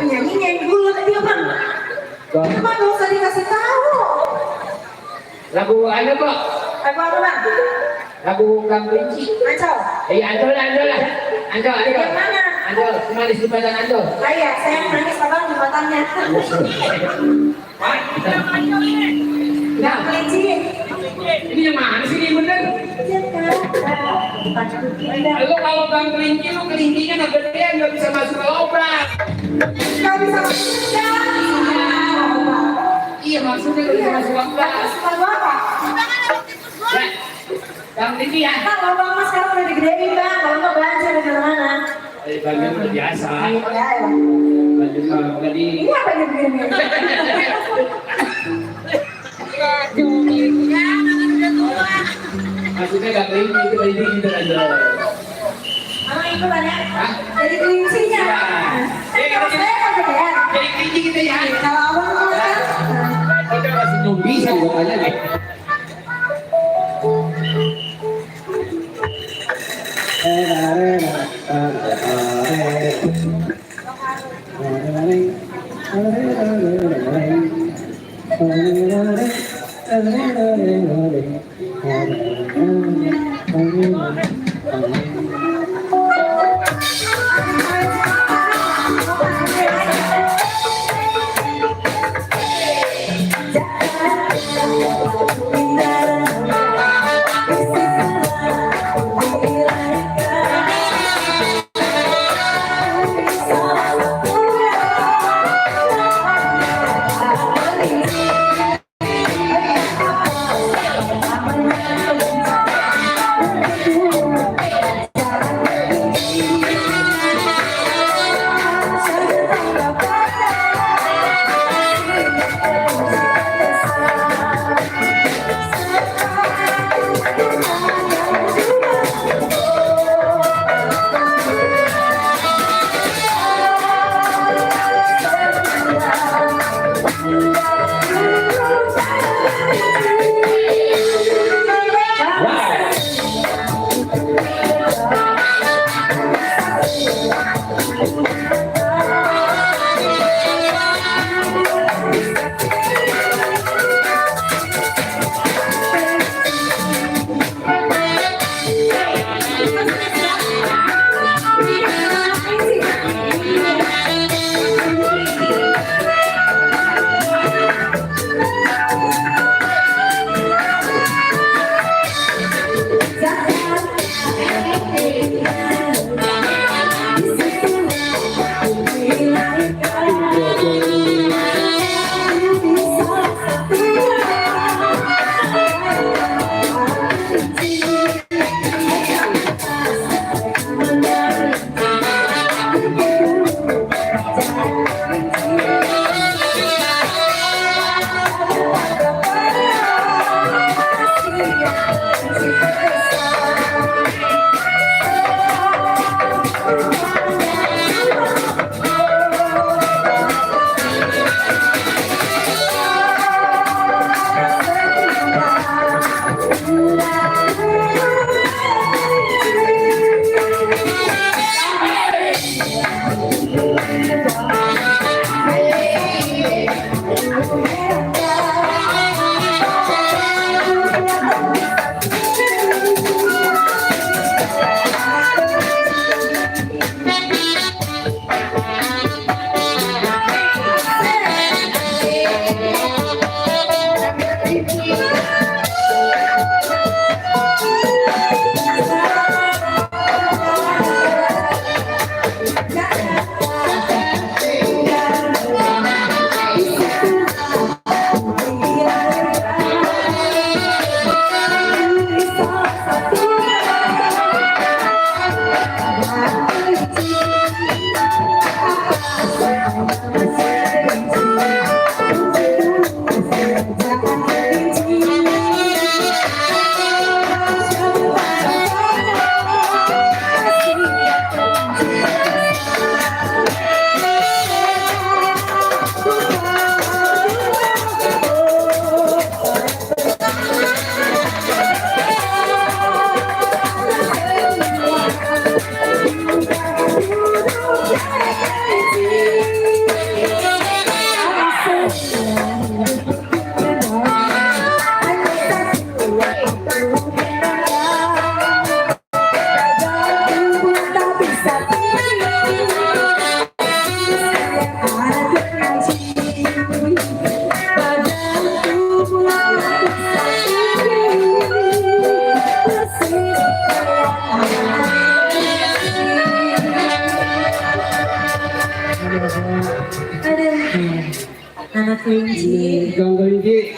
penyanyinya yang dulu dia bang. Cuma nggak usah dikasih tahu. Lagu ada kok. Lagu apa bang? Lagu Kang Kelinci. Ancol. Ancol lah. Ancol. Yang mana? Ancol, manis di badan Ancol. Iya, saya nangis abang di matanya. Kang Kelinci. Ini yang mana sih ini bener? Lu kalau Kang Kelinci, lu kelincinya nggak gedean, nggak bisa masuk ke lobang. Nggak bisa masuk ke lobang. Iya maksudnya nggak bisa masuk lobang. Lagu apa? Kang Kelinci ya. Bang, lobang mas sekarang udah digedein bang, kalau nggak banjir di mana-mana. Bagian udah biasa. Iya. Bagian mah nggak di. Ini apa yang begini? Maksudnya Kang Kelinci itu dari gitu aja. Sama itu banyak. Jadi kelincinya. Kalau saya kan gedean. Jadi kelinci kita ya. Kalau abang tuh kan. Kita masih nyumbi sih bukannya nih. anak kelinci. Gang kelinci.